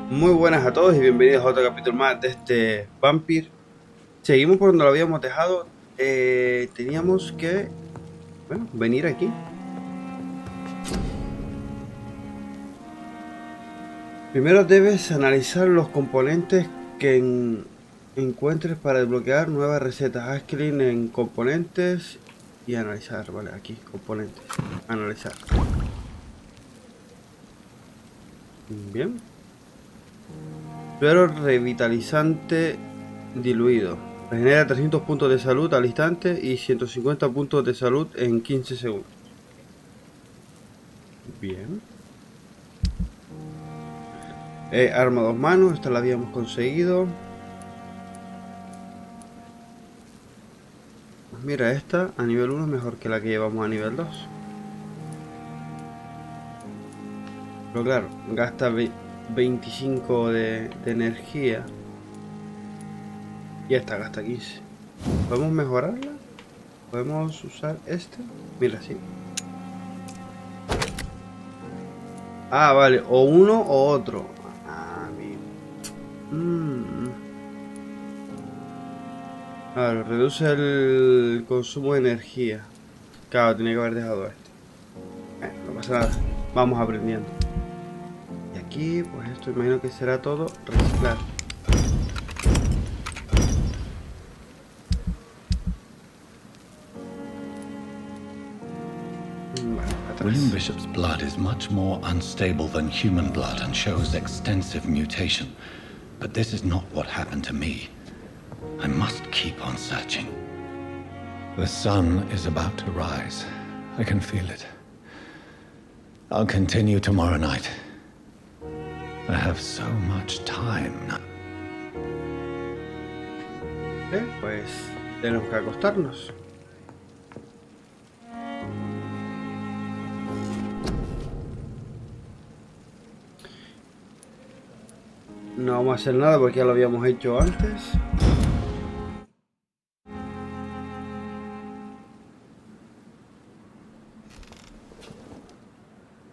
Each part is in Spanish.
Muy buenas a todos y bienvenidos a otro capítulo más de este Vampyr. Seguimos por donde lo habíamos dejado. Teníamos que, bueno, venir aquí. Primero debes analizar los componentes que encuentres para desbloquear nuevas recetas. Haz clic en componentes y analizar. Vale, aquí, componentes. Analizar. Bien. Suero revitalizante diluido. Regenera 300 puntos de salud al instante y 150 puntos de salud en 15 segundos. Bien. Arma a dos manos, esta la habíamos conseguido. Pues mira, esta a nivel 1 es mejor que la que llevamos a nivel 2. Pero claro, gasta 25 de energía. Y esta gasta 15. ¿Podemos mejorarla? ¿Podemos usar este? Mira, sí. Ah, vale, o uno o otro. Ah, bien. Claro, reduce el consumo de energía. Claro, tenía que haber dejado este. No pasa nada, vamos aprendiendo. Y aquí, pues esto imagino que será todo reciclar. William Bishop's blood is much more unstable than human blood and shows extensive mutation. But this is not what happened to me. I must keep on searching. The sun is about to rise. I can feel it. I'll continue tomorrow night. I have so much time now. Pues tenemos que acostarnos. No vamos a hacer nada porque ya lo habíamos hecho antes.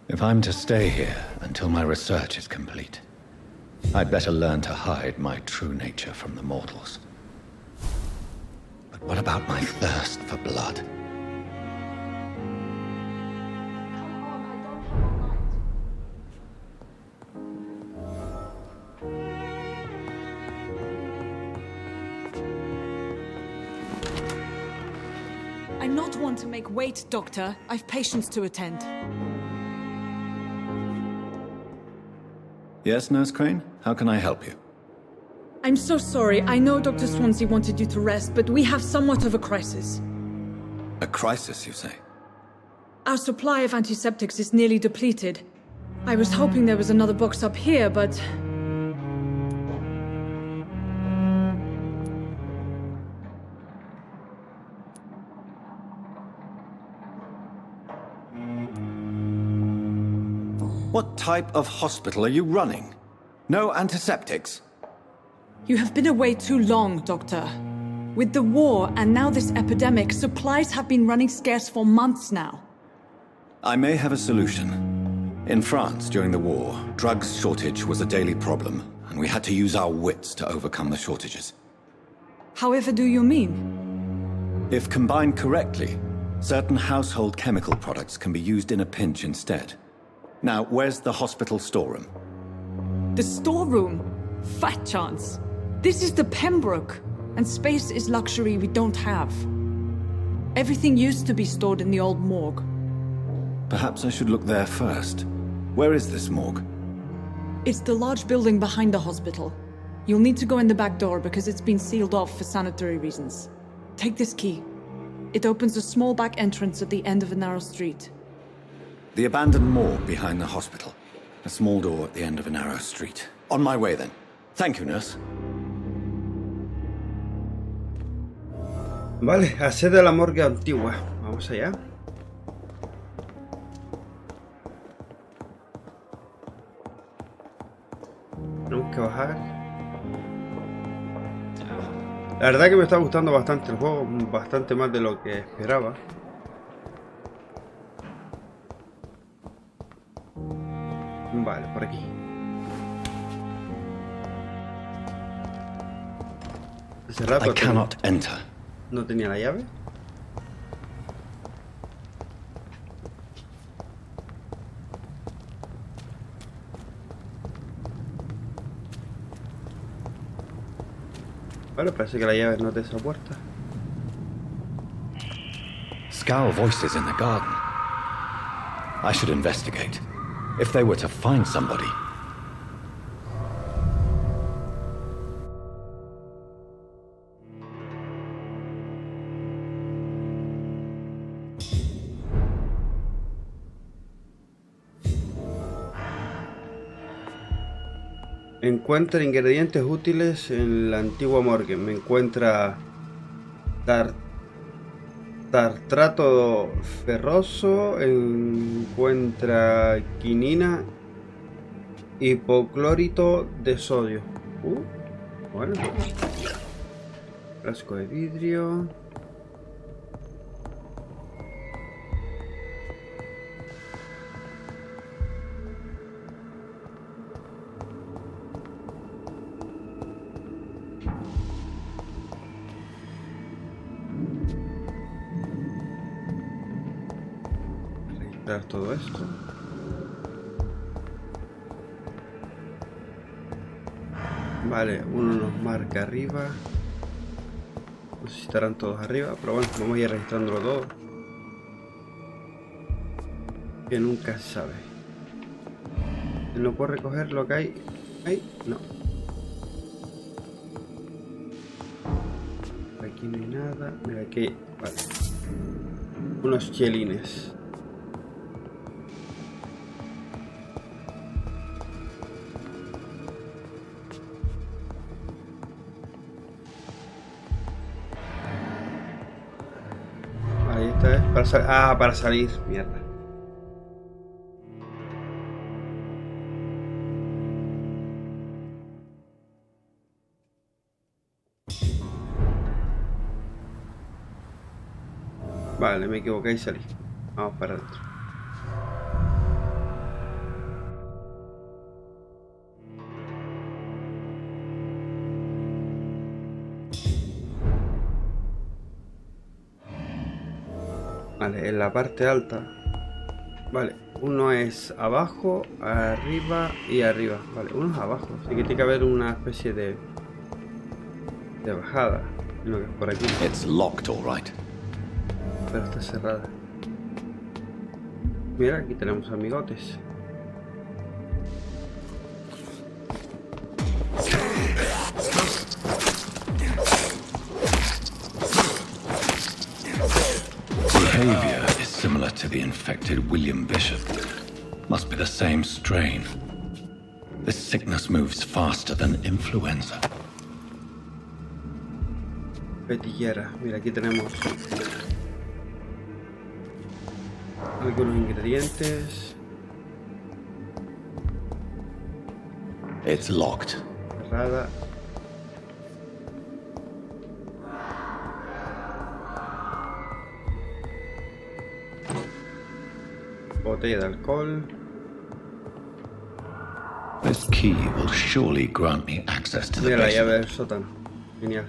If I'm to stay here until my research is complete, I'd better learn to hide my true nature from the mortals. But what about my thirst for blood? I'm not one to make wait, Doctor. I've patients to attend. Yes, Nurse Crane? How can I help you? I'm so sorry. I know Dr. Swansea wanted you to rest, but we have somewhat of a crisis. A crisis, you say? Our supply of antiseptics is nearly depleted. I was hoping there was another box up here, but... What type of hospital are you running? No antiseptics? You have been away too long, Doctor. With the war and now this epidemic, supplies have been running scarce for months now. I may have a solution. In France, during the war, drugs shortage was a daily problem, and we had to use our wits to overcome the shortages. However do you mean? If combined correctly, certain household chemical products can be used in a pinch instead. Now, where's the hospital storeroom? The storeroom? Fat chance. This is the Pembroke, and space is luxury we don't have. Everything used to be stored in the old morgue. Perhaps I should look there first. Where is this morgue? It's the large building behind the hospital. You'll need to go in the back door because it's been sealed off for sanitary reasons. Take this key. It opens a small back entrance at the end of a narrow street. The abandoned morgue behind the hospital. A small door at the end of a narrow street. On my way then. Thank you, nurse. Vale, accede a la morgue antigua. Vamos allá. Tenemos que bajar. La verdad que me está gustando bastante el juego, bastante más de lo que esperaba. Vale, por aquí. Cerrado, I cannot enter. ¿No tenía la llave? Vale, parece que la llave no es de esa puerta. Scowl voices in the garden. I should investigate. If they were to find somebody. Encuentra ingredientes útiles en la antigua morgue. Me encuentra tartrato ferroso, encuentra quinina, hipoclorito de sodio. Bueno. Frasco de vidrio. Todo esto. Vale, uno nos marca arriba. No sé si estarán todos arriba, pero bueno, vamos a ir registrándolo todo. Que nunca se sabe. No puedo recoger lo que hay. Ahí, no. Aquí no hay nada. Mira, aquí, vale. Unos chelines. Para salir, mierda. Vale, me equivoqué y salí. Vamos para adentro. Vale, en la parte alta. Vale, uno es abajo, arriba y arriba. Vale, uno es abajo. Así que tiene que haber una especie de bajada. Lo que es por aquí. It's locked, all right. Pero está cerrada. Mira, aquí tenemos amigotes. Behavior is similar to the infected William Bishop. Must be the same strain. This sickness moves faster than influenza. Petillera. Mira, aquí tenemos algunos ingredientes. It's locked. Cerrada. Botella de alcohol. This key will surely grant me access to the Mira la llave basement. del sótano. Genial.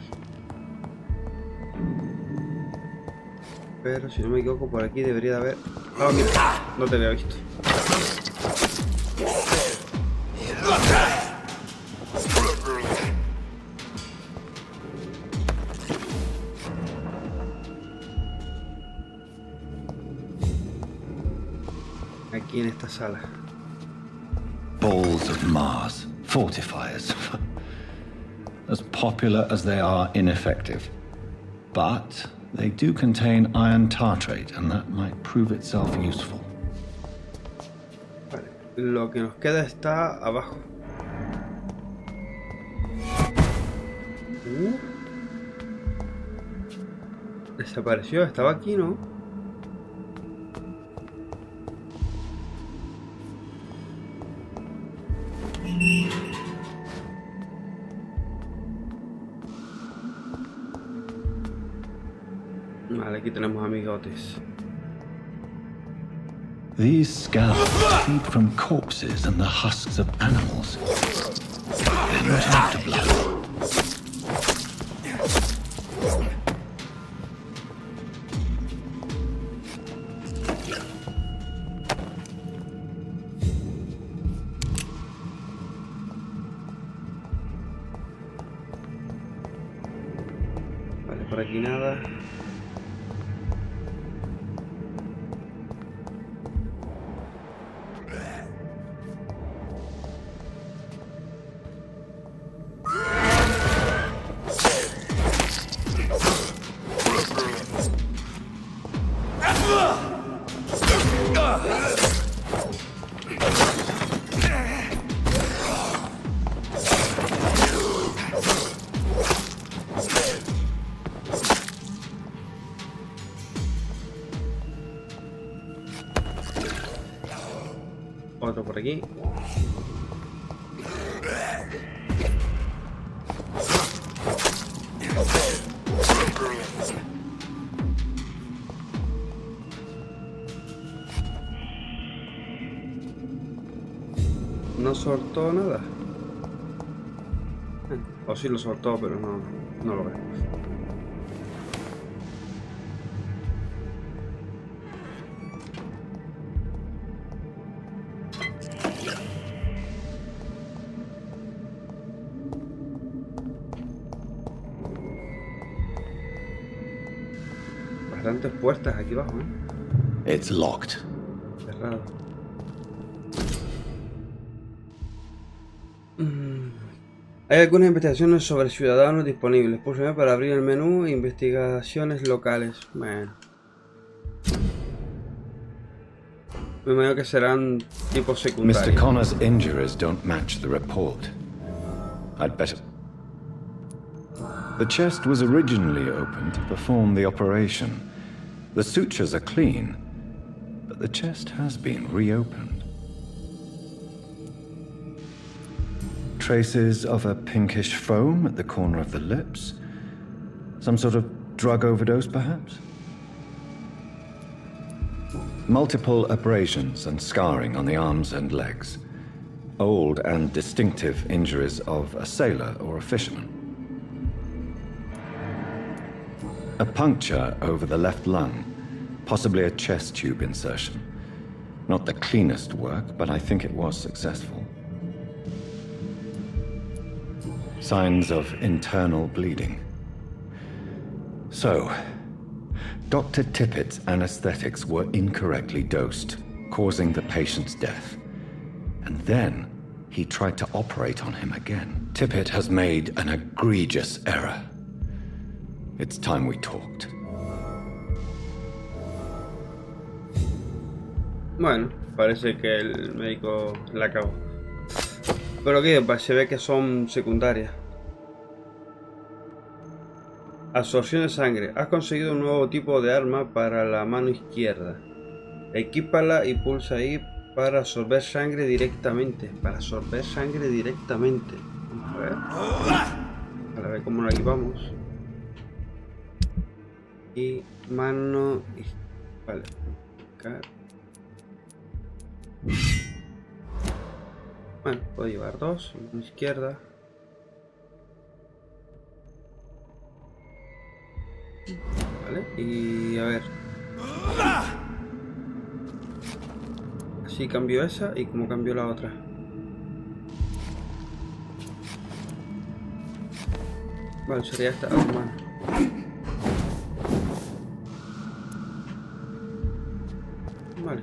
Pero si no me equivoco, por aquí debería de haber... Ah, mira, no te había visto. Aquí en esta sala. Balls of Mars, fortifiers. As popular as they are ineffective. But they do contain iron tartrate, and that might prove itself useful. Vale, lo que nos queda está abajo. Desapareció, estaba aquí, ¿no? Vale, aquí tenemos amigotes. These scabs feed from corpses and the husks of animals. They're not after blood. Vale, por aquí nada. Otro por aquí. No soltó nada. O sí lo soltó, pero no lo veo. Bastantes puertas aquí abajo, ¿eh? It's locked. Cerrado. Hay algunas investigaciones sobre ciudadanos disponibles. Pulsame para abrir el menú investigaciones locales. Bueno. Me imagino que serán tipos secundarios. Mr. Connor's injuries don't match the report. I'd better... The chest was originally opened to perform the operation. The sutures are clean, but the chest has been reopened. Traces of a pinkish foam at the corner of the lips. Some sort of drug overdose, perhaps? Multiple abrasions and scarring on the arms and legs. Old and distinctive injuries of a sailor or a fisherman. A puncture over the left lung, possibly a chest tube insertion. Not the cleanest work, but I think it was successful. Signs of internal bleeding. So, Dr. Tippett's anesthetics were incorrectly dosed, causing the patient's death. And then he tried to operate on him again. Tippett has made an egregious error. It's time we talked. Bueno, parece que el médico la acabó. Pero que se ve que son secundarias. Absorción de sangre. Has conseguido un nuevo tipo de arma para la mano izquierda. Equípala y pulsa ahí para absorber sangre directamente. Vamos a ver. A ver cómo lo equipamos. Y mano... Vale. Acá. Bueno, puedo llevar dos. Mano izquierda. Vale, y a ver. Así cambió esa y como cambió la otra. Vale, sería esta mano. Vale.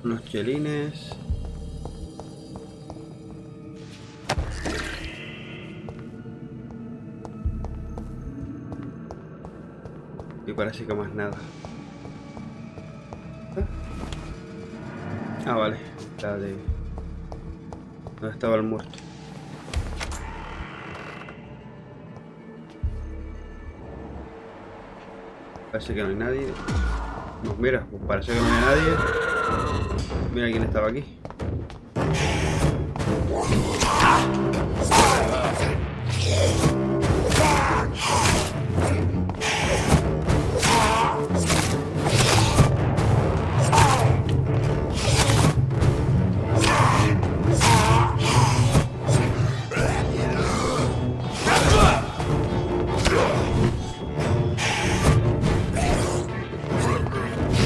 Unos chelines. Y parece que más nada. Ah, vale. La de... ¿Dónde estaba el muerto? Parece que no hay nadie. No, mira, pues parece que no hay nadie. Mira quién estaba aquí.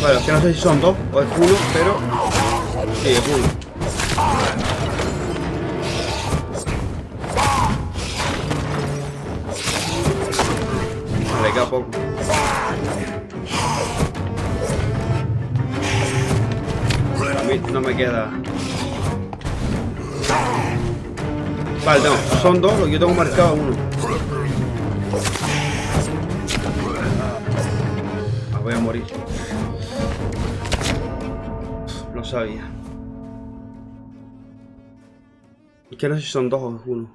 Bueno, es que no sé si son dos o es uno, pero... sí, es uno. Vale, queda poco. A mí no me queda... vale, no, son dos, lo que yo tengo marcado uno. Voy a morir. Lo sabía. Es que no sé si son dos o es uno.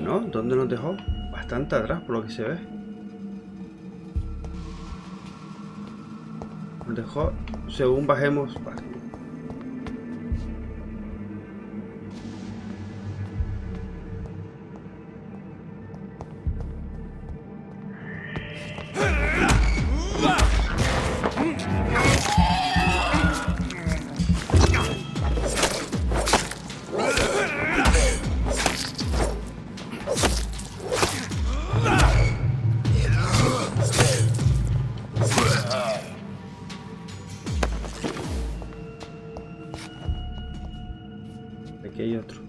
No, ¿dónde nos dejó? Bastante atrás por lo que se ve. Nos dejó según bajemos. Vale. Aquí hay otro.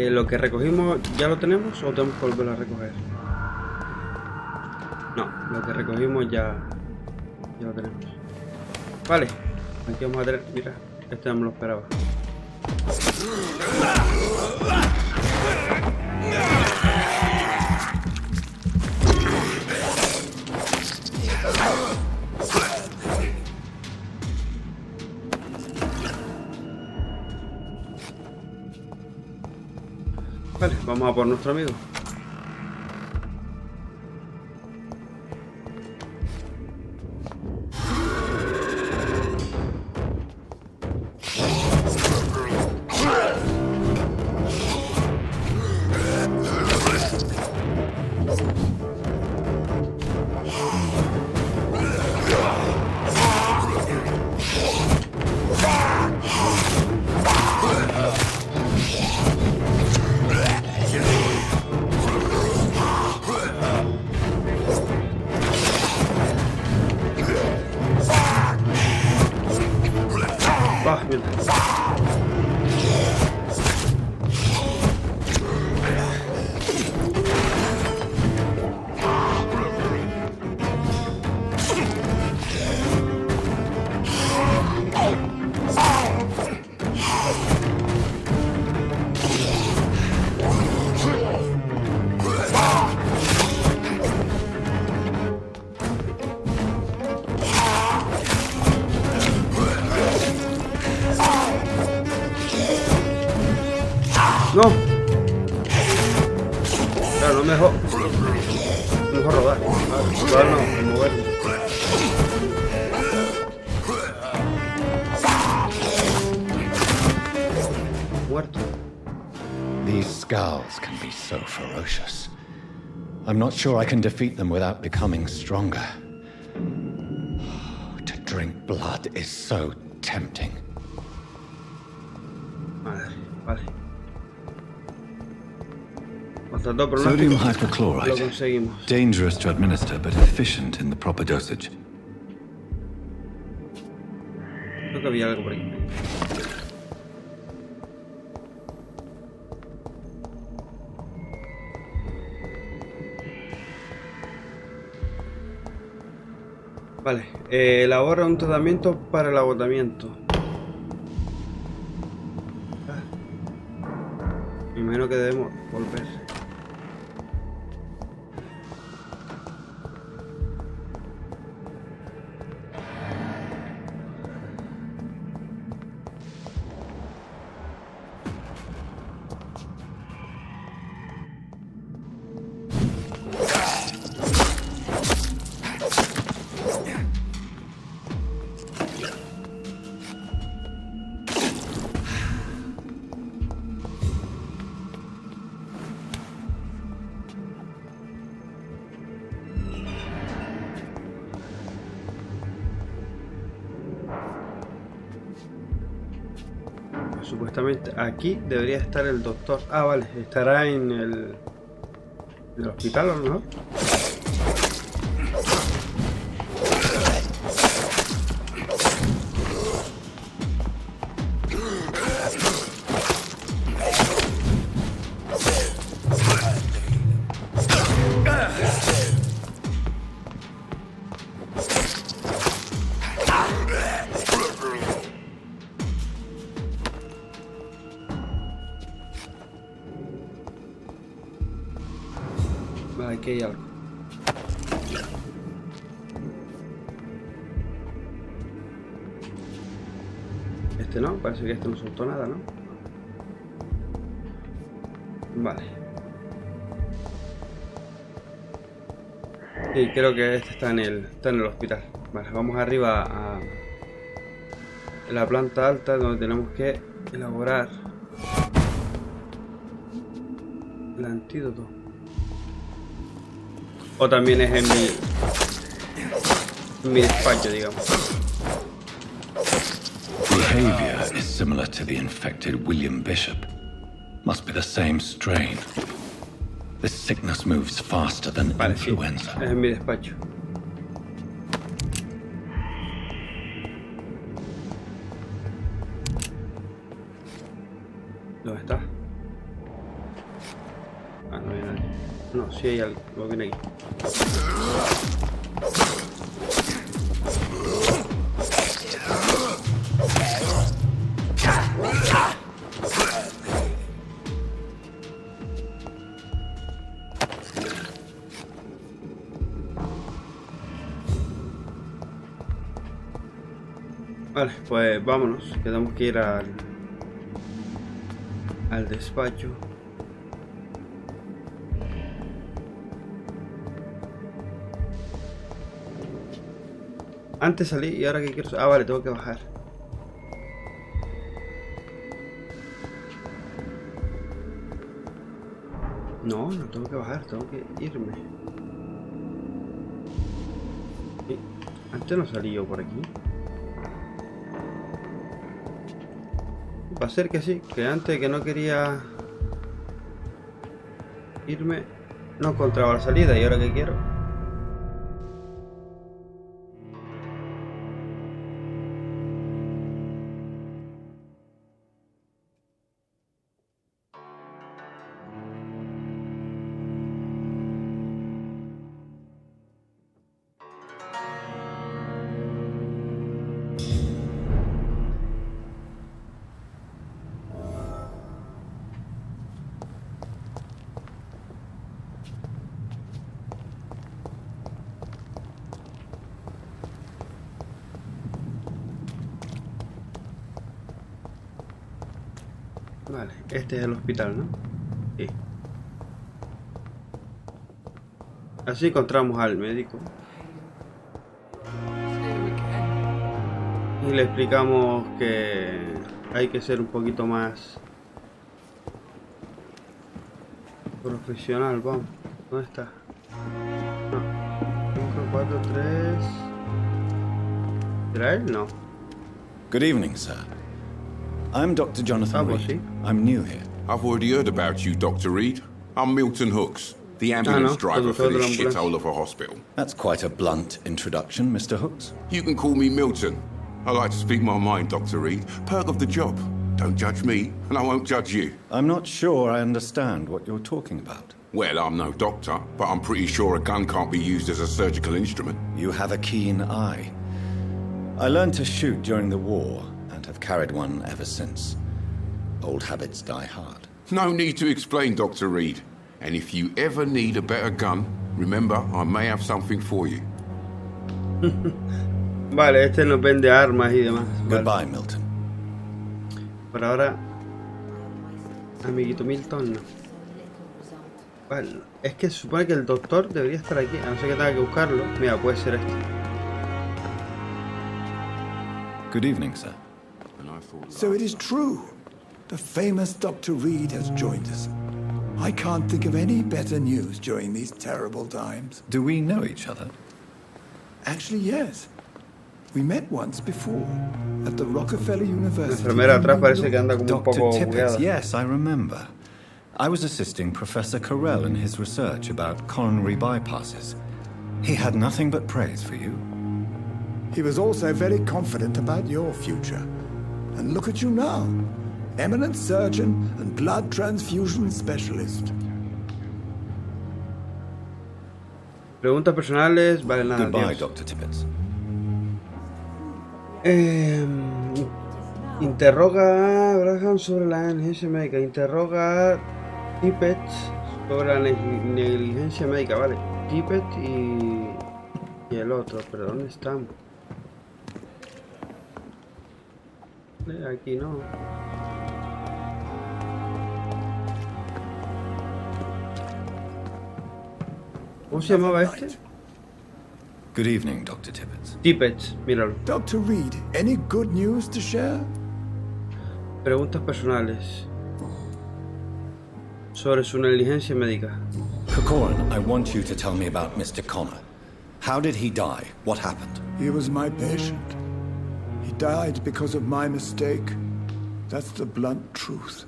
Lo que recogimos, ¿ya lo tenemos o tenemos que volver a recoger? No, lo que recogimos ya lo tenemos. Vale, aquí vamos a tener, mira, este no me lo esperaba. Vale, vamos a por nuestro amigo. No. Claro, no me dejó. Me dejó rodar. Rodar no, moverme. Muerto. These skulls can be so ferocious. I'm not sure I can defeat them without becoming stronger. To drink blood is so tempting. Madre, vale. Sodium hypochlorite. Dangerous to administer, but efficient in the proper dosage. Creo que había algo por ahí. Vale, elabora un tratamiento para el agotamiento. Me imagino que debemos volver. Supuestamente aquí debería estar el doctor. Ah, vale, estará en el hospital, ¿o no? Vale, aquí hay algo. Este no, parece que este no soltó nada, ¿no? Vale. Sí, creo que este está en el hospital. Vale, vamos arriba a la planta alta donde tenemos que elaborar el antídoto. O también es en mi despacho, digamos. Behavior is similar to the infected William Bishop. Must be the same strain. This sickness moves faster than influenza. Sí, es en mi despacho. ¿Dónde está? Ah, no hay nadie. No, sí hay algo. Lo viene aquí. Vale, pues vámonos. Tenemos que ir al despacho. Antes salí y ahora que quiero... Ah, vale, tengo que bajar. No, no tengo que bajar, tengo que irme. Sí, antes no salí yo por aquí. Va a ser que sí, que antes que no quería irme, no encontraba la salida y ahora que quiero... Vale, este es el hospital, ¿no? Sí. Así encontramos al médico. Y le explicamos que hay que ser un poquito más profesional, vamos. ¿Dónde está? No. 5, 4, 3... ¿Será él? No. Good evening, sir. I'm Dr. Jonathan Reid. I'm new here. I've already heard about you, Dr. Reid. I'm Milton Hooks, the ambulance driver for this shithole of a hospital. That's quite a blunt introduction, Mr. Hooks. You can call me Milton. I like to speak my mind, Dr. Reid. Perk of the job. Don't judge me, and I won't judge you. I'm not sure I understand what you're talking about. Well, I'm no doctor, but I'm pretty sure a gun can't be used as a surgical instrument. You have a keen eye. I learned to shoot during the war, and have carried one ever since. Old habits die hard. No need to explain, Dr. Reid. And if you ever need a better gun, remember, I may have something for you. Vale, este nos vende armas y demás. Vale. Goodbye, Milton. Por ahora, amiguito Milton, no. Vale, es que se supone que el doctor debería estar aquí, a no ser que tenga que buscarlo. Mira, puede ser este. Good evening, sir. So it is true. The famous Dr. Reid has joined us. I can't think of any better news during these terrible times. Do we know each other? Actually, yes. We met once before at the Rockefeller La University. enfermera atrás parece que anda como un Dr. poco Tippett, bugueada. yes, I remember. I was assisting Professor Carell in his research about coronary bypasses. He had nothing but praise for you. He was also very confident about your future. And look at you now. Eminent surgeon and blood transfusion specialist. Preguntas personales, vale nada. Goodbye, Adiós. Dr. Tippett. Interroga a Abraham sobre la negligencia médica. Interroga a Tippett sobre la negligencia médica. Vale, Tippett y el otro. ¿Pero dónde están? Aquí no. ¿Cómo se llamaba este? Good evening, Dr. Tippett. Tippett, míralo. Dr. Reid, any good news to share? Preguntas personales sobre su negligencia médica. Corcoran, I want you to tell me about Mr. Connor. How did he die? What happened? He was my patient. He died because of my mistake. That's the blunt truth.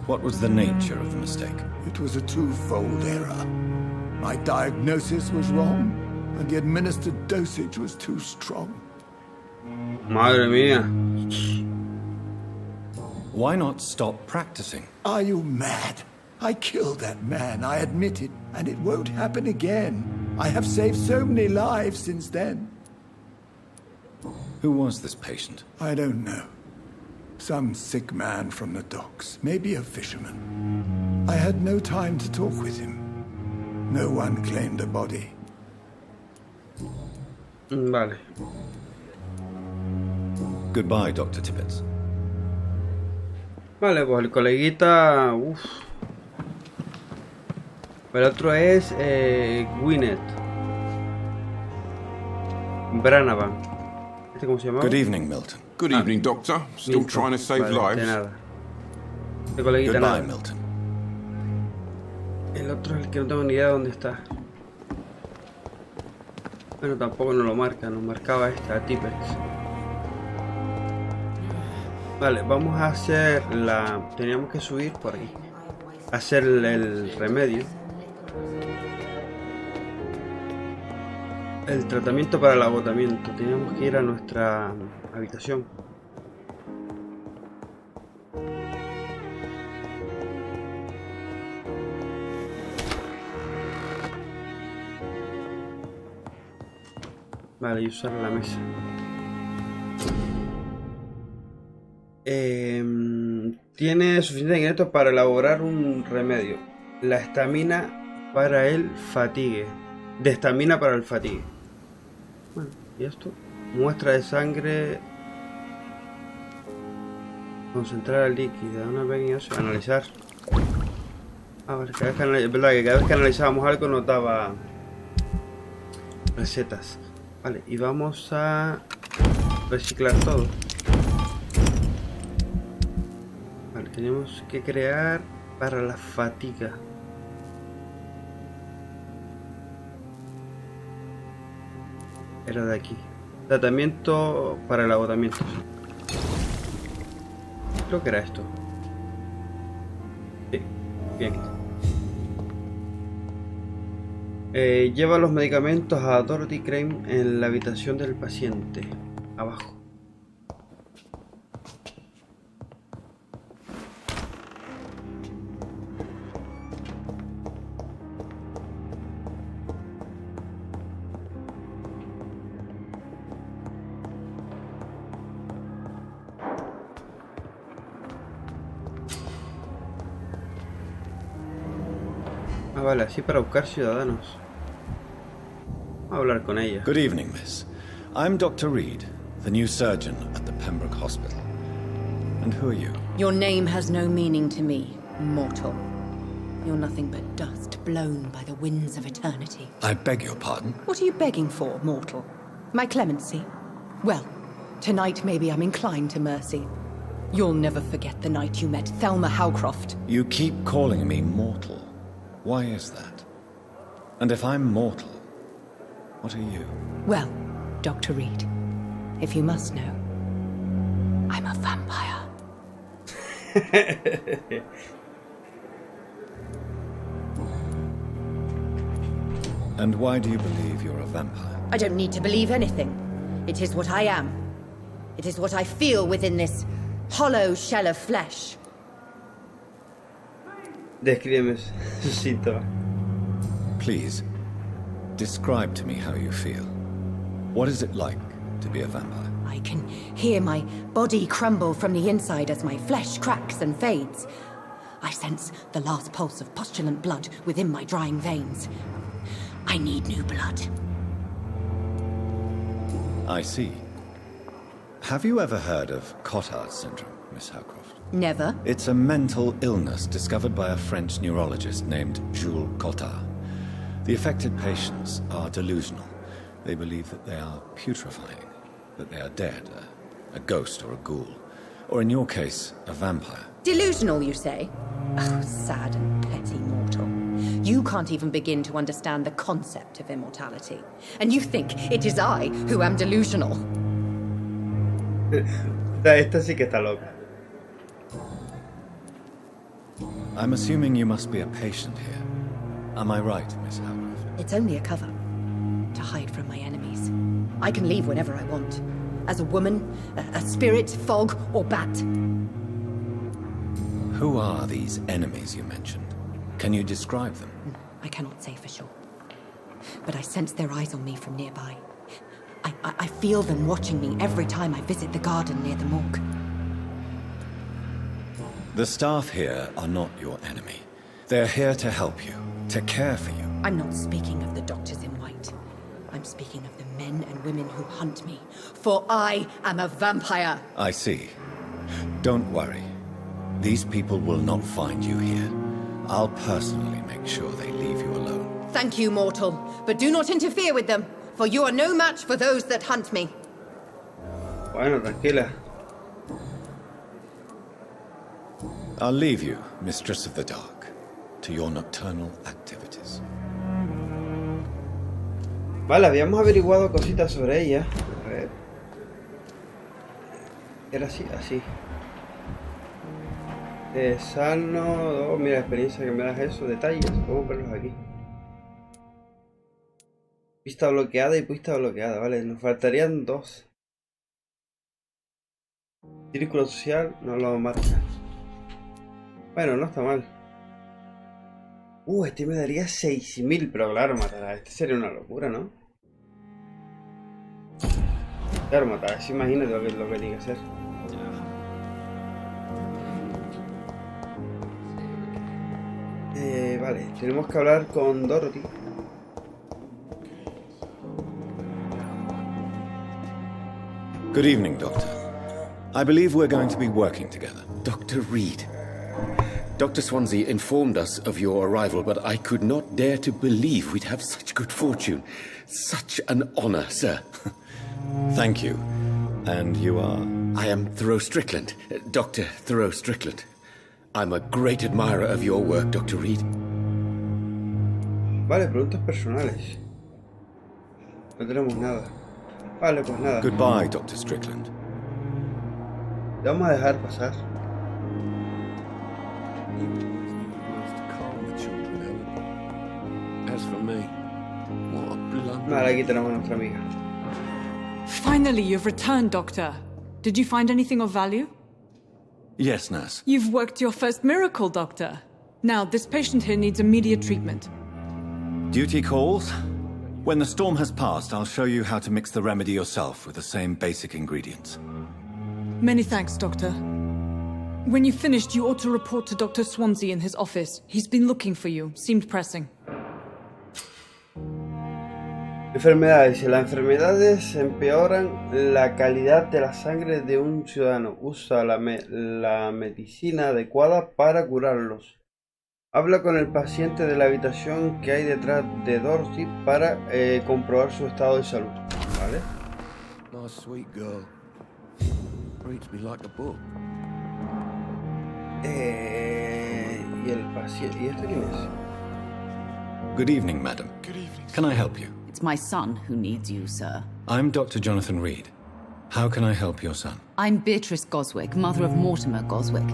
What was the nature of the mistake? It was a twofold error. My diagnosis was wrong, and the administered dosage was too strong. Madre mía. Why not stop practicing? Are you mad? I killed that man, I admit it, and it won't happen again. I have saved so many lives since then. Who was this patient? I don't know. Some sick man from the docks, maybe a fisherman. I had no time to talk with him. No one claimed a body. Vale. Goodbye, Dr. Tippett. Vale, pues el coleguita. Uff. El otro es Gwyneth Branavan. ¿Este cómo se llamaba? Good evening, Milton. Good evening, Doctor. Still Milton. trying to save Vale, lives? de nada. Este coleguita Goodbye, nada. Milton. El otro es el que no tengo ni idea de dónde está. Bueno, tampoco nos lo marca, nos marcaba esta, a Tippett. Vale, vamos a hacer la... Teníamos que subir por aquí. Hacer el remedio. El tratamiento para el agotamiento. Teníamos que ir a nuestra habitación. Vale, y usar la mesa. Tiene suficiente ingresos para elaborar un remedio. La estamina para el fatigue. De estamina para el fatigue. Bueno, ¿y esto? Muestra de sangre. Concentrar el líquido. Una pequeña analizar. Ah, vale, es verdad que cada vez que analizábamos algo nos daba recetas. Vale, y vamos a reciclar todo. Vale, tenemos que crear para la fatiga. Era de aquí. Tratamiento para el agotamiento. Creo que era esto. Sí, bien. Lleva los medicamentos a Dorothy Crane en la habitación del paciente. Abajo. Ah, vale, así para buscar ciudadanos. Vamos a hablar con ella. Good evening, miss. I'm Dr. Reid, the new surgeon at the Pembroke Hospital. And who are you? Your name has no meaning to me, mortal. You're nothing but dust blown by the winds of eternity. I beg your pardon? What are you begging for, mortal? My clemency? Well, tonight maybe I'm inclined to mercy. You'll never forget the night you met Thelma Howcroft. You keep calling me mortal. Why is that? And if I'm mortal, what are you? Well, Dr. Reid, if you must know, I'm a vampire. And why do you believe you're a vampire? I don't need to believe anything. It is what I am. It is what I feel within this hollow shell of flesh. Descríbeme su síntoma. Please, describe to me how you feel. What is it like to be a vampire? I can hear my body crumble from the inside as my flesh cracks and fades. I sense the last pulse of postulant blood within my drying veins. I need new blood. I see. Have you ever heard of Cotard's syndrome, Miss Howcroft? Never. It's a mental illness discovered by a French neurologist named Jules Cotard. The affected patients are delusional. They believe that they are putrefying, that they are dead, a ghost or a ghoul, or in your case, a vampire. Delusional, you say? Oh, sad and petty mortal. You can't even begin to understand the concept of immortality. And you think it is I who am delusional. Esta sí que está loca. I'm assuming you must be a patient here. Am I right, Miss Howcroft? It's only a cover. To hide from my enemies. I can leave whenever I want. As a woman, a spirit, fog, or bat. Who are these enemies you mentioned? Can you describe them? I cannot say for sure. But I sense their eyes on me from nearby. I feel them watching me every time I visit the garden near the morgue. The staff here are not your enemy. They're here to help you, to care for you. I'm not speaking of the doctors in white. I'm speaking of the men and women who hunt me. For I am a vampire. I see. Don't worry. These people will not find you here. I'll personally make sure they leave you alone. Thank you, mortal. But do not interfere with them, for you are no match for those that hunt me. Bueno, tranquila. I'll leave you, Mistress of the Dark, to your nocturnal activities. Vale, habíamos averiguado cositas sobre ella. A ver. Era así, así. Sano, mira la experiencia que me das eso, detalles, vamos a verlos aquí. Pista bloqueada y pista bloqueada, vale, nos faltarían dos. Círculo social, no lo marca. Bueno, no está mal. Este me daría 6000, pero claro, matar a este sería una locura, ¿no? Claro, matar a ese, imagínate lo que tiene que hacer. Vale, tenemos que hablar con Dorothy. Good evening, Doctor. I believe we're going to be working together. Dr. Reid. Dr. Swansea informed us of your arrival, but I could not dare to believe we'd have such good fortune. Such an honor, sir. Thank you. And you are? I am Thoreau Strickland, Dr. Thoreau Strickland. I'm a great admirer of your work, Dr. Reid. Vale, preguntas personales. No tenemos nada. Vale, pues nada. Goodbye, Dr. Strickland. Le vamos a dejar pasar. As for me, what a blunder. Vale, aquí tenemos a nuestra amiga. Finally, you've returned, Doctor. Did you find anything of value? Yes, nurse. You've worked your first miracle, Doctor. Now, this patient here needs immediate treatment. Duty calls. When the storm has passed, I'll show you how to mix the remedy yourself with the same basic ingredients. Many thanks, Doctor. When you've finished, you ought to report to Dr. Swansea in his office. He's been looking for you. Seemed pressing. Enfermedades. Si las enfermedades empeoran la calidad de la sangre de un ciudadano, usa la medicina adecuada para curarlos. Habla con el paciente de la habitación que hay detrás de Dorothy para comprobar su estado de salud. ¿Vale? Nice sweet girl. Reads me like a book. Y el paciente. ¿Y este quién es? Good evening, madam. Good evening. Can I help you? It's my son who needs you, sir. I'm Dr. Jonathan Reid. How can I help your son? I'm Beatrice Goswick, mother of Mortimer Goswick.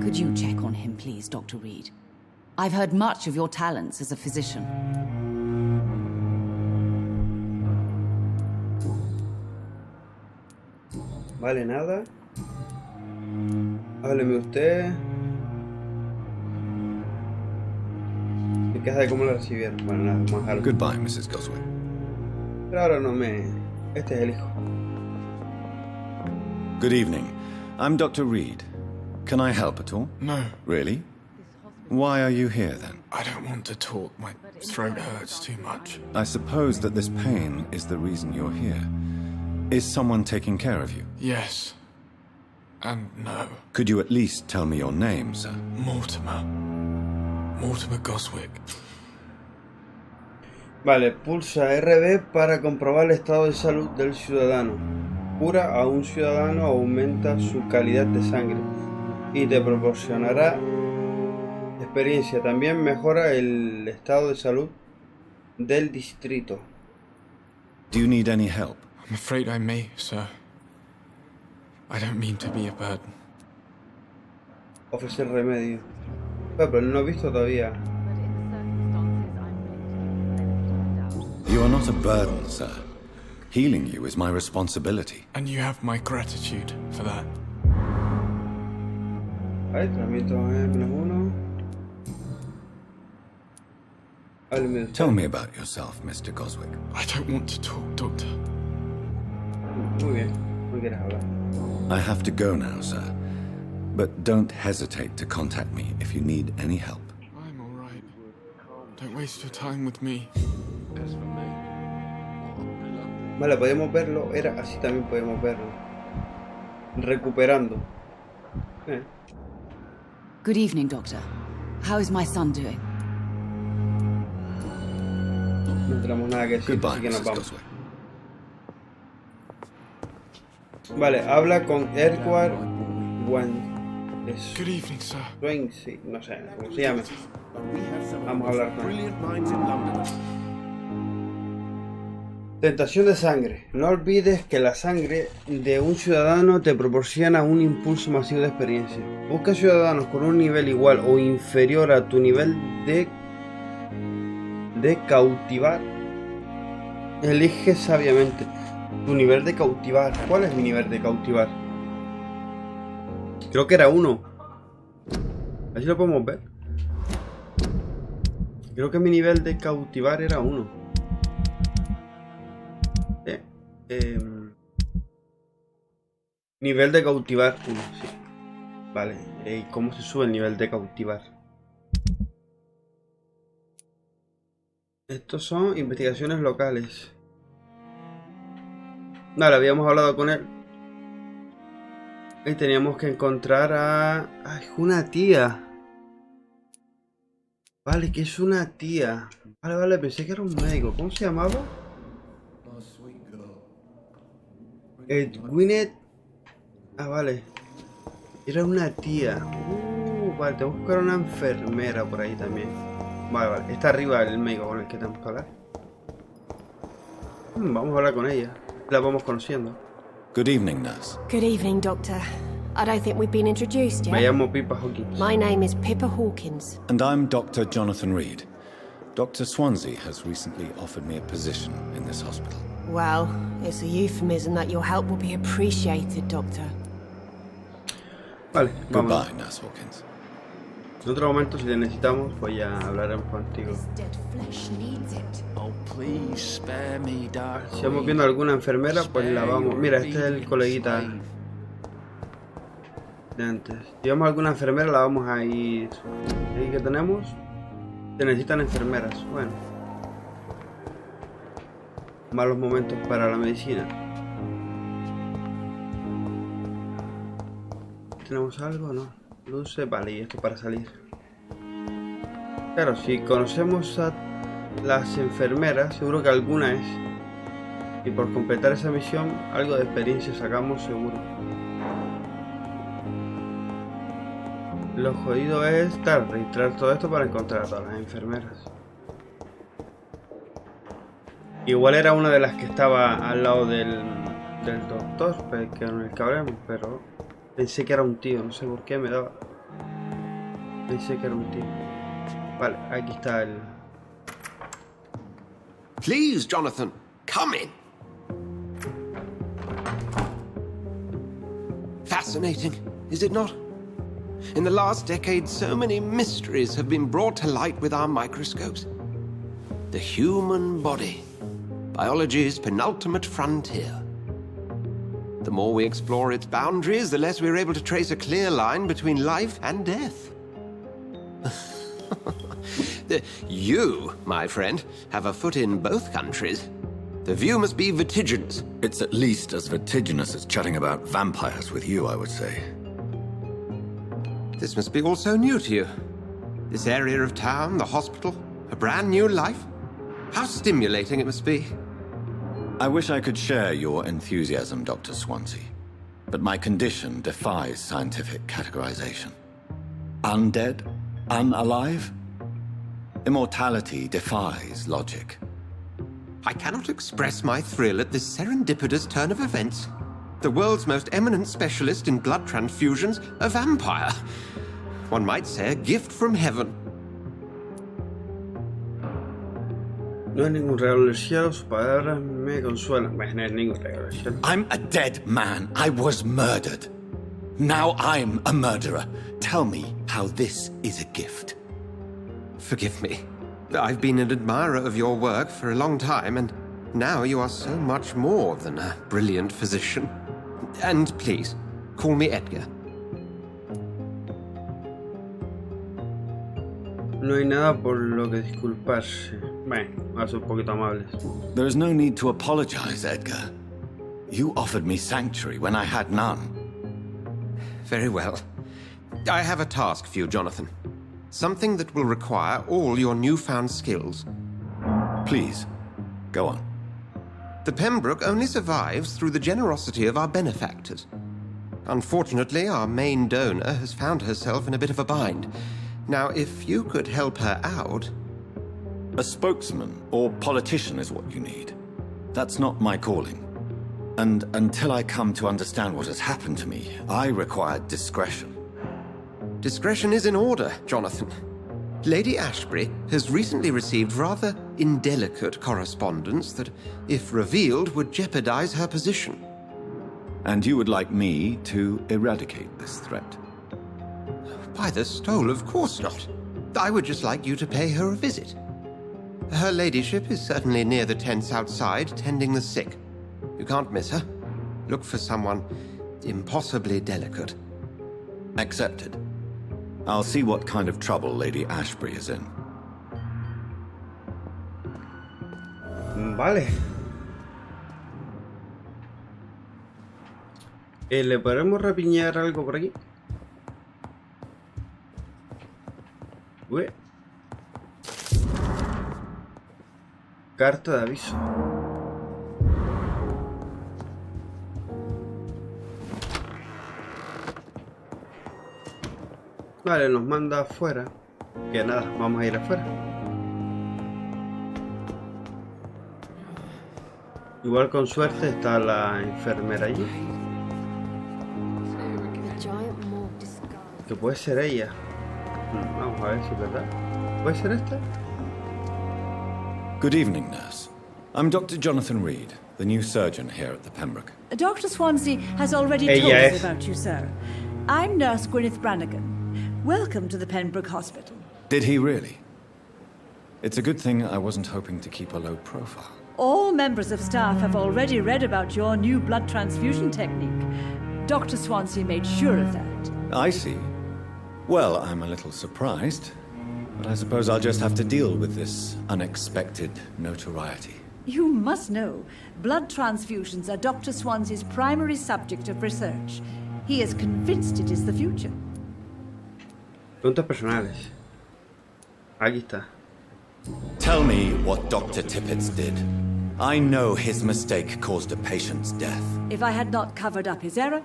Could you check on him, please, Dr. Reid? I've heard much of your talents as a physician. Vale, nada. Hábleme usted. Me queja de cómo lo recibieron. Bueno, nada, vamos a dejarlo. Goodbye, Mrs. Goswick. Pero ahora no me... Este es el hijo. Good evening. I'm Dr. Reid. Can I help at all? No, Really? Why are you here, then? I don't want to talk. My throat hurts too much. I suppose that this pain is the reason you're here. Is someone taking care of you? Yes. And no. Could you at least tell me your name, sir? Mortimer. Mortimer Goswick. Vale, pulsa RB para comprobar el estado de salud del ciudadano. Cura a un ciudadano, aumenta su calidad de sangre y te proporcionará experiencia. También mejora el estado de salud del distrito. Do you need any help? I'm afraid I may, sir. I don't mean to be a burden. Ofrecer remedio. Pero no he visto todavía. You are not a burden, sir. Healing you is my responsibility. And you have my gratitude for that. Vale, tratamiento -1. Hábleme de usted. Tell me about yourself, Mr. Goswick. I don't want to talk, Doctor. Muy bien, no quieres hablar. I have to go now, sir. But don't hesitate to contact me if you need any help. I'm all right. Don't waste your time with me. As for me, Vale, podemos verlo. Era así también podemos verlo. Recuperando. Good evening, Doctor. How is my son doing? No tenemos nada que decir, Goodbye, así que nos Mrs. vamos. Goswick. Vale, habla con Edward good evening, sir. Swansea, no sé cómo se llama. Vamos a hablar con él. Tentación de sangre. No olvides que la sangre de un ciudadano te proporciona un impulso masivo de experiencia. Busca ciudadanos con un nivel igual o inferior a tu nivel de cautivar. Elige sabiamente tu nivel de cautivar. ¿Cuál es mi nivel de cautivar? Creo que era 1. Así lo podemos ver. Creo que mi nivel de cautivar era 1. Nivel de cautivar 1, sí. Vale, ¿y cómo se sube el nivel de cautivar? Estos son investigaciones locales. Vale, habíamos hablado con él. Y teníamos que encontrar a... ¡Ay, una tía! Vale, que es una tía. Vale, pensé que era un médico. ¿Cómo se llamaba? Gwyneth. Ah, vale. Era una tía. Vale, tenemos que buscar una enfermera por ahí también. Vale. Está arriba el médico con el que tenemos que hablar. Vamos a hablar con ella. La vamos conociendo. Good evening, nurse. Good evening, Doctor. I don't think we've been introduced yet. Me llamo Pippa Hawkins. My name is Pippa Hawkins. And I'm Dr. Jonathan Reid. Dr. Swansea has recently offered me a position in this hospital. Well, it's a euphemism that your help will be appreciated, Doctor. Vale, vamos. Goodbye, Nurse Hawkins. En otro momento, si te necesitamos, pues ya hablaremos contigo. Oh, please spare me, Dark. Si vamos viendo alguna enfermera, pues la vamos. Mira, este es el coleguita. de antes. Si vemos alguna enfermera la vamos a ir... ¿Ahí que tenemos? Se necesitan enfermeras. Bueno. Malos momentos para la medicina. ¿Tenemos algo? No. Luces, vale, y esto para salir. Claro, si conocemos a las enfermeras, seguro que alguna es. Y por completar esa misión, algo de experiencia sacamos seguro. Lo jodido es registrar todo esto para encontrar a todas las enfermeras. Igual era una de las que estaba al lado del doctor, que no el que hablemos, pero pensé que era un tío, no sé por qué me daba. Pensé que era un tío. Vale, aquí está el... Please, Jonathan, come in. Fascinating, is it not? In the last decade, so many mysteries have been brought to light with our microscopes. The human body, biology's penultimate frontier. The more we explore its boundaries, the less we're able to trace a clear line between life and death. You, my friend, have a foot in both countries. The view must be vertiginous. It's at least as vertiginous as chatting about vampires with you, I would say. This must be all so new to you. This area of town, the hospital, a brand new life. How stimulating it must be. I wish I could share your enthusiasm, Dr. Swansea. But my condition defies scientific categorization. Undead? Unalive? Immortality defies logic. I cannot express my thrill at this serendipitous turn of events. The world's most eminent specialist in blood transfusions, a vampire. One might say a gift from heaven. No es ningún regalo del cielo, sus palabras me consuelan. Bueno, no es ningún regalo del cielo. I'm a dead man. I was murdered. Now I'm a murderer. Tell me how this is a gift. Forgive me. I've been an admirer of your work for a long time, and now you are so much more than a brilliant physician. And please, call me Edgar. No hay nada por lo que disculparse. Bueno, vamos a ser un poquito amables. There is no need to apologize, Edgar. You offered me sanctuary when I had none. Very well. I have a task for you, Jonathan. Something that will require all your newfound skills. Please, go on. The Pembroke only survives through the generosity of our benefactors. Unfortunately, our main donor has found herself in a bit of a bind. Now, if you could help her out... A spokesman or politician is what you need. That's not my calling. And until I come to understand what has happened to me, I require discretion. Discretion is in order, Jonathan. Lady Ashbury has recently received rather indelicate correspondence that, if revealed, would jeopardize her position. And you would like me to eradicate this threat? By the stole, of course not. I would just like you to pay her a visit. Her ladyship is certainly near the tents outside, tending the sick. You can't miss her. Look for someone impossibly delicate. Accepted. I'll see what kind of trouble Lady Ashbury is in. Vale. ¿Le podemos rapiñar algo por aquí? Uy. Carta de aviso. Vale, nos manda afuera. Que nada, vamos a ir afuera. Igual con suerte está la enfermera allí. Que puede ser ella. Vamos a ver si es verdad. ¿Puede ser esta? Good evening, nurse. I'm Dr. Jonathan Reid, the new surgeon here at the Pembroke. Dr. Swansea has already told us about you, sir. I'm Nurse Gwyneth Brannigan. Welcome to the Pembroke Hospital. Did he really? It's a good thing I wasn't hoping to keep a low profile. All members of staff have already read about your new blood transfusion technique. Dr. Swansea made sure of that. I see. Well, I'm a little surprised, but I suppose I'll just have to deal with this unexpected notoriety. You must know, blood transfusions are Dr. Swansea's primary subject of research. He is convinced it is the future. Preguntas personales. Aquí está. Tell me what Dr. Tippett did. I know his mistake caused a patient's death. If I had not covered up his error,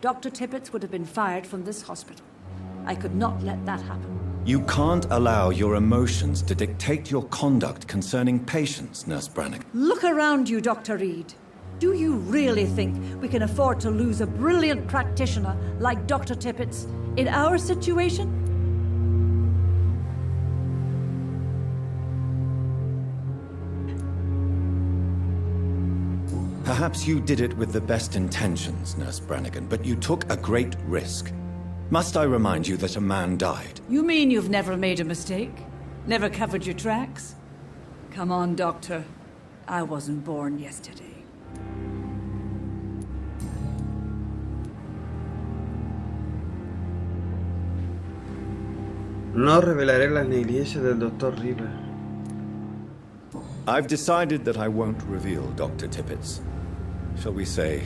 Dr. Tippett would have been fired from this hospital. I could not let that happen. You can't allow your emotions to dictate your conduct concerning patients, Nurse Brannigan. Look around you, Dr. Reid. Do you really think we can afford to lose a brilliant practitioner like Dr. Tippett's in our situation? Perhaps you did it with the best intentions, Nurse Brannigan, but you took a great risk. Must I remind you that a man died? You mean you've never made a mistake? Never covered your tracks? Come on, Doctor. I wasn't born yesterday. No revelaré las negligencias del Dr. River. I've decided that I won't reveal Dr. Tippett's, shall we say,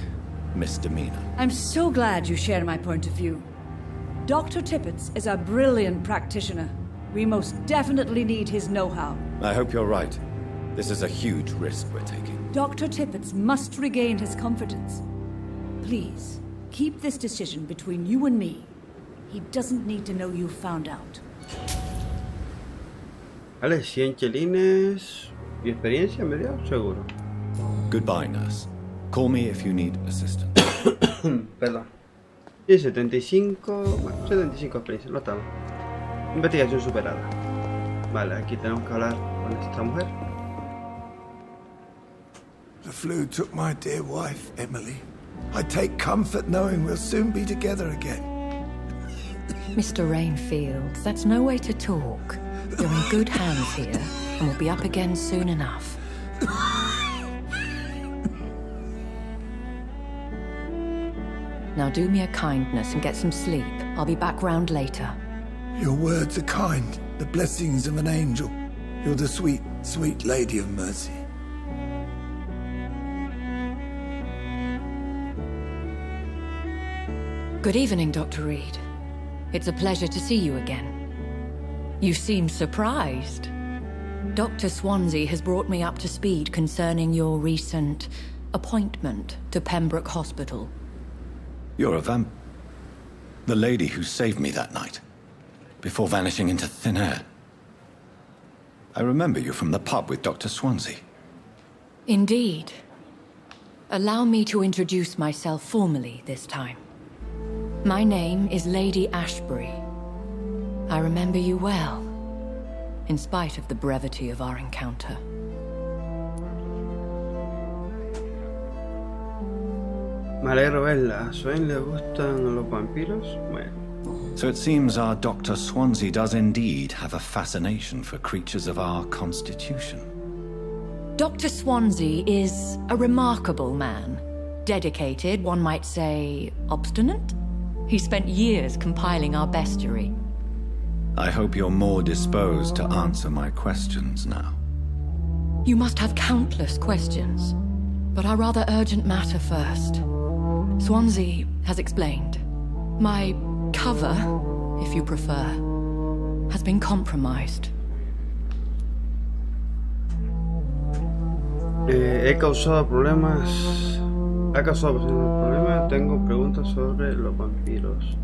misdemeanor. I'm so glad you share my point of view. Dr. Tippett is a brilliant practitioner. We most definitely need his know-how. I hope you're right. This is a huge risk we're taking. Dr. Tippett must regain his confidence. Please, keep this decision between you and me. He doesn't need to know you found out. Vale, 100 chelines y experiencia, me dio seguro. Goodbye, nurse. Call me if you need assistance. Perdón. Y 75... Bueno, 75 experiencia, no estamos. Investigación superada. Vale, aquí tenemos que hablar con esta mujer. The flu took my dear wife, Emily. I take comfort knowing we'll soon be together again. Mr. Rainfield, that's no way to talk. You're in good hands here, and we'll be up again soon enough. Now do me a kindness and get some sleep. I'll be back round later. Your words are kind, the blessings of an angel. You're the sweet, sweet Lady of Mercy. Good evening, Dr. Reid. It's a pleasure to see you again. You seem surprised. Dr. Swansea has brought me up to speed concerning your recent appointment to Pembroke Hospital. You're a the lady who saved me that night, before vanishing into thin air. I remember you from the pub with Dr. Swansea. Indeed. Allow me to introduce myself formally this time. My name is Lady Ashbury. I remember you well, in spite of the brevity of our encounter. Me alegro verla. ¿A Swain le gustan los vampiros? Bueno. So it seems our Dr. Swansea does indeed have a fascination for creatures of our constitution. Dr. Swansea is a remarkable man. Dedicated, one might say, obstinate? He spent years compiling our bestiary. I hope you're more disposed to answer my questions now. You must have countless questions, but our rather urgent matter first. Swansea has explained. My cover, if you prefer, has been compromised. He causado problemas. Ha causado problemas. Tengo preguntas sobre los vampiros.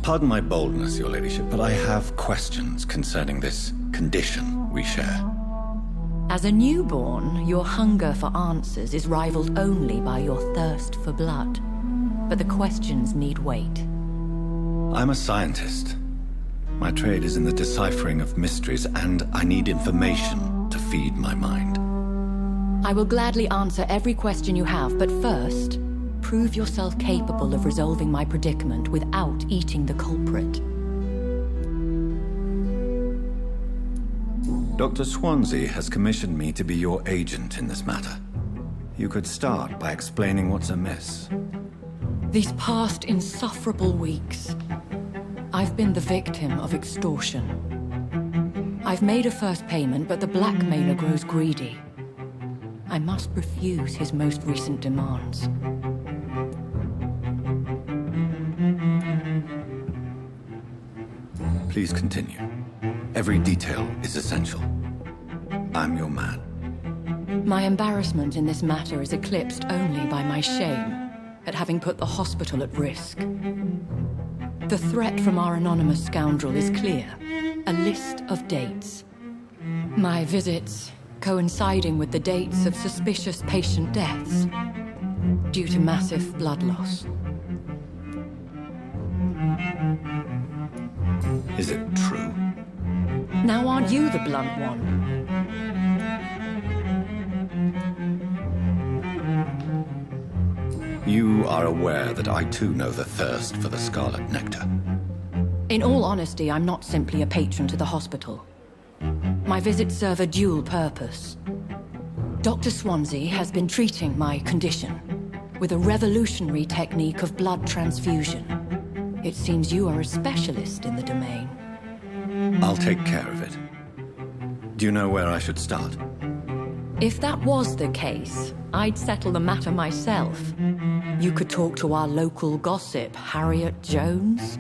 Pardon my boldness, Your Ladyship, but I have questions concerning this condition we share. As a newborn, your hunger for answers is rivaled only by your thirst for blood. But the questions need wait. I'm a scientist. My trade is in the deciphering of mysteries, and I need information to feed my mind. I will gladly answer every question you have, but first, prove yourself capable of resolving my predicament without eating the culprit. Dr. Swansea has commissioned me to be your agent in this matter. You could start by explaining what's amiss. These past insufferable weeks, I've been the victim of extortion. I've made a first payment, but the blackmailer grows greedy. I must refuse his most recent demands. Please continue. Every detail is essential. I'm your man. My embarrassment in this matter is eclipsed only by my shame at having put the hospital at risk. The threat from our anonymous scoundrel is clear. A list of dates. My visits coinciding with the dates of suspicious patient deaths due to massive blood loss. Is it true? Now aren't you the blunt one? You are aware that I too know the thirst for the scarlet nectar. In all honesty, I'm not simply a patron to the hospital. My visits serve a dual purpose. Dr. Swansea has been treating my condition with a revolutionary technique of blood transfusion. It seems you are a specialist in the domain. I'll take care of it. Do you know where I should start? If that was the case, I'd settle the matter myself. You could talk to our local gossip, Harriet Jones.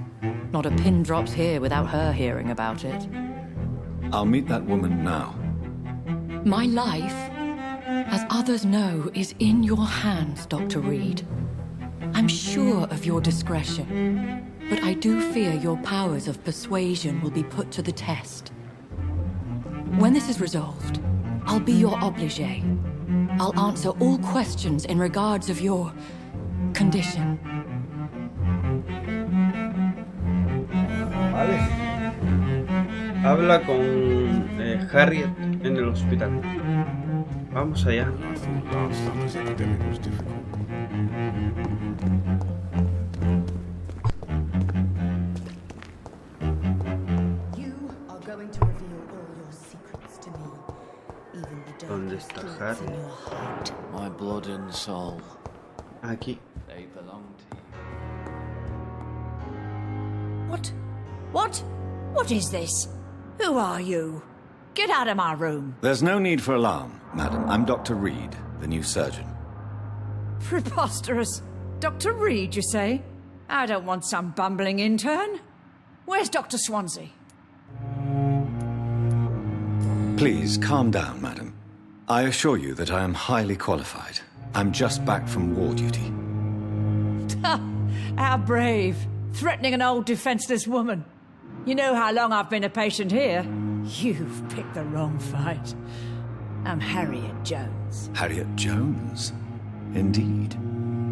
Not a pin drops here without her hearing about it. I'll meet that woman now. My life, as others know, is in your hands, Dr. Reid. I'm sure of your discretion, but I do fear your powers of persuasion will be put to the test. When this is resolved, I'll be your obligé. I'll answer all questions in regards of your condition. Vale. Habla con Harriet en el hospital. Vamos allá. I thought last summer's epidemic was difficult. You are going to reveal all your secrets to me, even the darkest thoughts in your heart. My blood and soul. Aquí. They belong to you. What? What is this? Who are you? Get out of my room. There's no need for alarm, madam. I'm Dr. Reid, the new surgeon. Preposterous. Dr. Reid, you say? I don't want some bumbling intern. Where's Dr. Swansea? Please, calm down, madam. I assure you that I am highly qualified. I'm just back from war duty. How brave. Threatening an old defenseless woman. You know how long I've been a patient here? You've picked the wrong fight. I'm Harriet Jones. Harriet Jones? Indeed.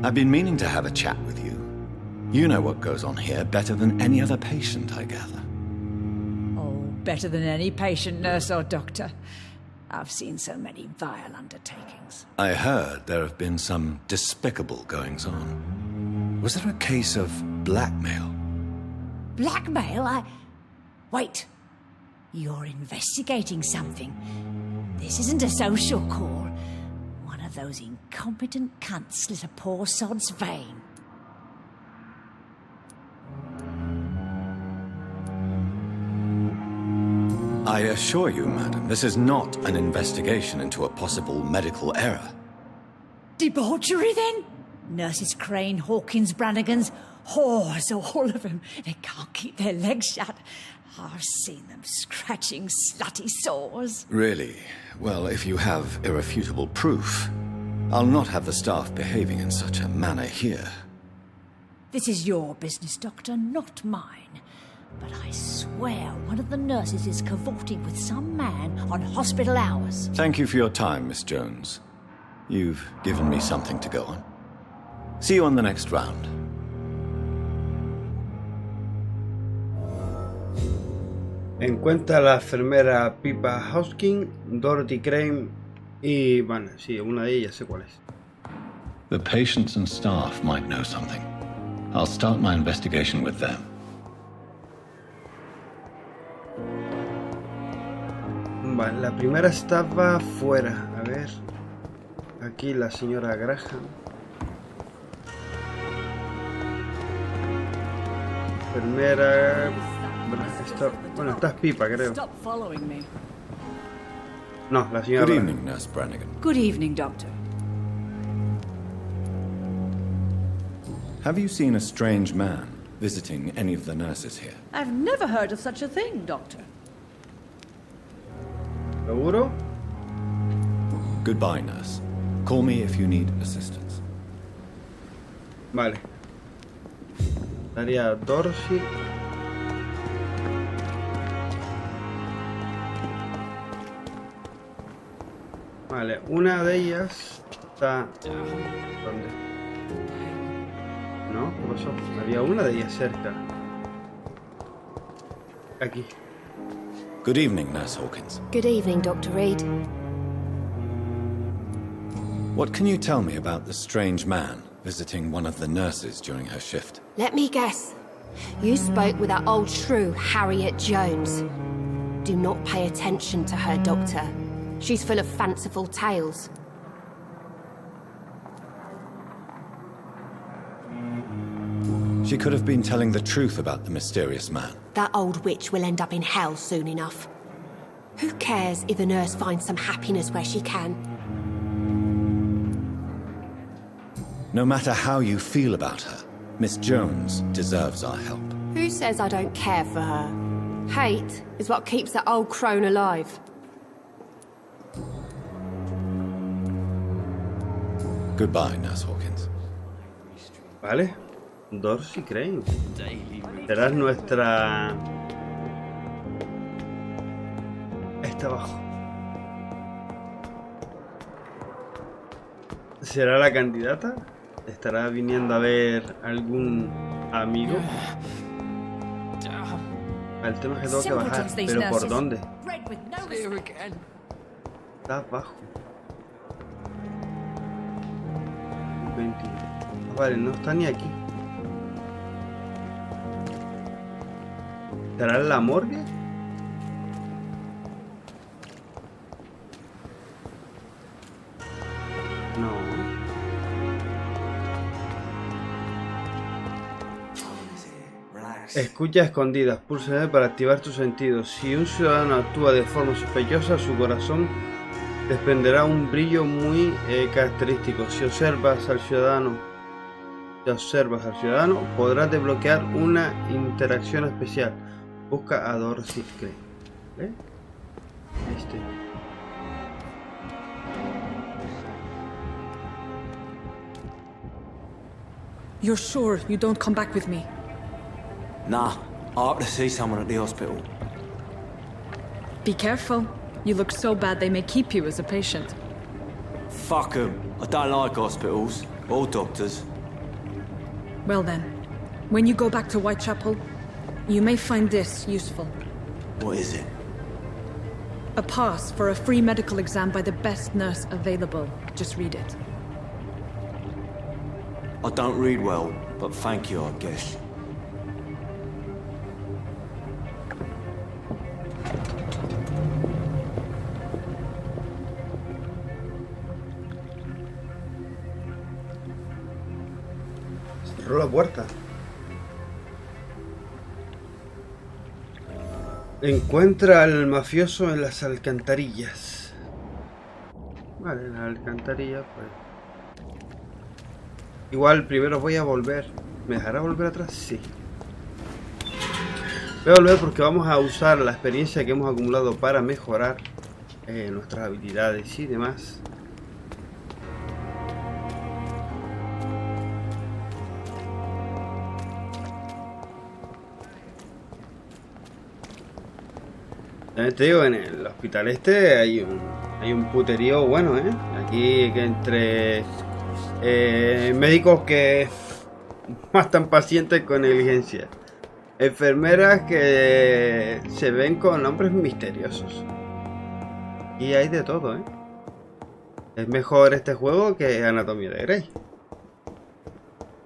I've been meaning to have a chat with you. You know what goes on here better than any other patient, I gather. Oh, better than any patient, nurse or doctor. I've seen so many vile undertakings. I heard there have been some despicable goings-on. Was there a case of blackmail? Blackmail? Wait. You're investigating something. This isn't a social call. One of those incompetent cunts slit a poor sod's vein. I assure you, madam, this is not an investigation into a possible medical error. Debauchery, then? Nurses Crane, Hawkins, Brannigans, whores, all of them. They can't keep their legs shut. I've seen them scratching slutty sores. Really? Well, if you have irrefutable proof, I'll not have the staff behaving in such a manner here. This is your business, Doctor, not mine. But I swear one of the nurses is cavorting with some man on hospital hours. Thank you for your time, Miss Jones. You've given me something to go on. See you on the next round. Encuentra a la enfermera Pippa Hoskin, Dorothy Crane y... bueno, sí, una de ellas sé cuál es. The patients and staff might know something. I'll start my investigation with them. Vale, la primera estaba fuera. A ver. Aquí la señora Graham. enfermera. Bueno, esta es Pipa, creo. Stop following me. No, la señora. Good evening, Nurse Brannigan. Good evening, Doctor. Have you seen a strange man visiting any of the nurses here? I've never heard of such a thing, Doctor. ¿Seguro? Goodbye, nurse. Call me if you need assistance. Vale. Daría Dorsey. Vale, una de ellas está... ¿Dónde? ¿No? ¿Qué pasó? Había una de ellas cerca. Aquí. Good evening, Nurse Hawkins. Good evening, Dr. Reid. What can you tell me about the strange man visiting one of the nurses during her shift? Let me guess. You spoke with that old shrew, Harriet Jones. Do not pay attention to her, Doctor. She's full of fanciful tales. She could have been telling the truth about the mysterious man. That old witch will end up in hell soon enough. Who cares if a nurse finds some happiness where she can? No matter how you feel about her, Miss Jones deserves our help. Who says I don't care for her? Hate is what keeps that old crone alive. Goodbye, Nurse Hawkins. Vale. Dorsey Crane. Serás nuestra... Está abajo. ¿Será la candidata? ¿Estará viniendo a ver algún amigo? El tema es que tengo que bajar. ¿Pero por dónde? Está abajo. 20. Vale, no está ni aquí. ¿Estará en la morgue? No. Escucha escondidas. Pulsa L para activar tus sentidos. Si un ciudadano actúa de forma sospechosa, su corazón desprenderá un brillo muy característico. Si observas al ciudadano, podrás desbloquear una interacción especial. Busca a Dorsey Crane. ¿Eh? You're sure you don't come back with me? Nah, I have to see someone at the hospital. Be careful. You look so bad they may keep you as a patient. Fuck 'em. I don't like hospitals or doctors. Well then, when you go back to Whitechapel, you may find this useful. What is it? A pass for a free medical exam by the best nurse available. Just read it. I don't read well, but thank you, I guess. Cerró la puerta. Encuentra al mafioso en las alcantarillas. Vale, en las alcantarillas, pues. Igual primero voy a volver. ¿Me dejará volver atrás? Sí. Voy a volver porque vamos a usar la experiencia que hemos acumulado para mejorar nuestras habilidades y demás. También te digo, en el hospital este hay un puterío bueno, ¿eh? Aquí que entre médicos que matan pacientes con negligencia, enfermeras que se ven con nombres misteriosos, y hay de todo, ¿eh? Es mejor este juego que Anatomía de Grey.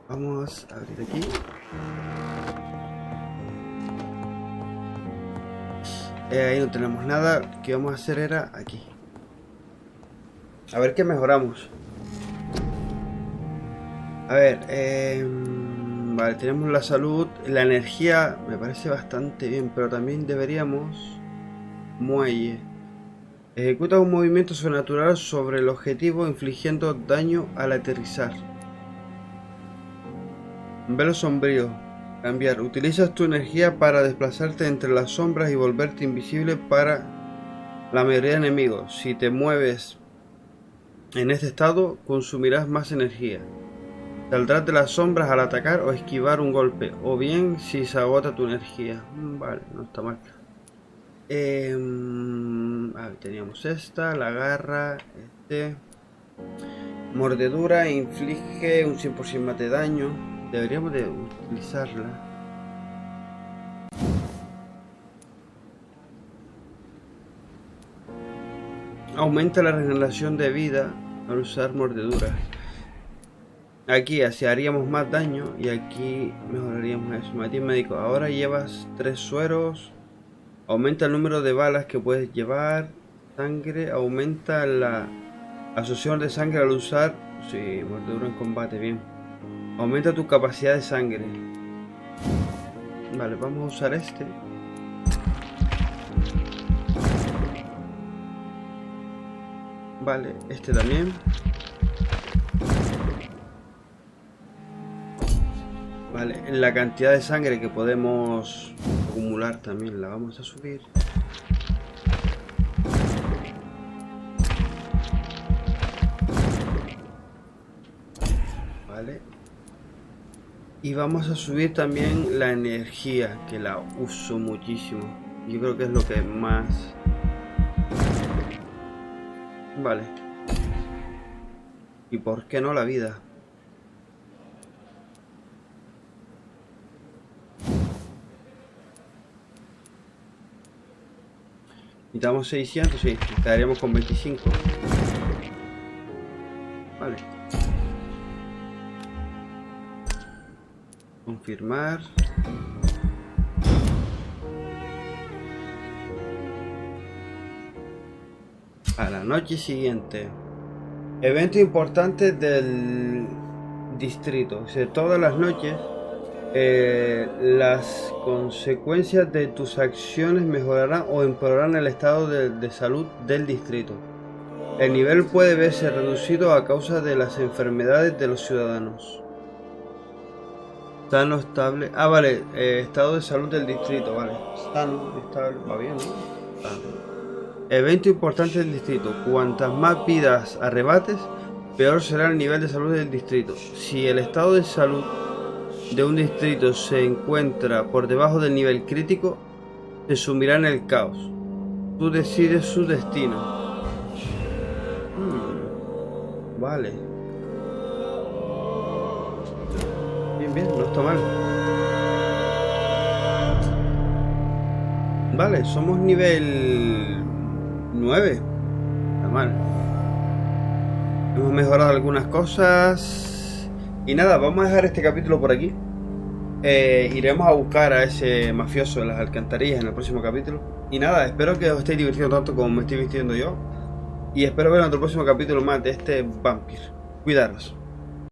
Vamos a abrir aquí. Ahí no tenemos nada. Lo que vamos a hacer era aquí. A ver qué mejoramos. A ver, Vale, tenemos la salud, la energía me parece bastante bien, pero también deberíamos... Muelle. Ejecuta un movimiento sobrenatural sobre el objetivo infligiendo daño al aterrizar. Velo sombrío. Cambiar. Utilizas tu energía para desplazarte entre las sombras y volverte invisible para la mayoría de enemigos. Si te mueves en este estado, consumirás más energía. Saldrás de las sombras al atacar o esquivar un golpe, o bien si se agota tu energía. Vale, no está mal. Teníamos esta, la garra, mordedura, inflige un 100% más de daño. Deberíamos de utilizarla. Aumenta la regeneración de vida al usar mordedura. Aquí así haríamos más daño y aquí mejoraríamos eso. Matías médico, ahora llevas 3 sueros. Aumenta el número de balas que puedes llevar. Sangre, aumenta la absorción de sangre al usar. Sí, mordedura en combate, bien. Aumenta tu capacidad de sangre. Vale, vamos a usar este. Vale, este también. Vale, la cantidad de sangre que podemos acumular también la vamos a subir. Vale. Y vamos a subir también la energía, que la uso muchísimo. Yo creo que es lo que más... Vale. ¿Y por qué no la vida? Quitamos 600, sí, quedaríamos con 25. Vale. Confirmar. A la noche siguiente. Evento importante del distrito. O sea, todas las noches las consecuencias de tus acciones mejorarán o empeorarán el estado de salud del distrito. El nivel puede verse reducido a causa de las enfermedades de los ciudadanos. Sano, estable. Ah, vale. Estado de salud del distrito, vale. Sano, estable. Va bien, ¿no? Sano. Evento importante del distrito. Cuantas más vidas arrebates, peor será el nivel de salud del distrito. Si el estado de salud de un distrito se encuentra por debajo del nivel crítico, se sumirá en el caos. Tú decides su destino. Vale. Bien, bien, no está mal. Vale, somos nivel 9. Está mal. Hemos mejorado algunas cosas. Y nada, vamos a dejar este capítulo por aquí. Iremos a buscar a ese mafioso en las alcantarillas en el próximo capítulo. Y nada, espero que os estéis divirtiendo tanto como me estoy divirtiendo yo. Y espero ver en otro próximo capítulo más de este Vampyr. Cuidaros.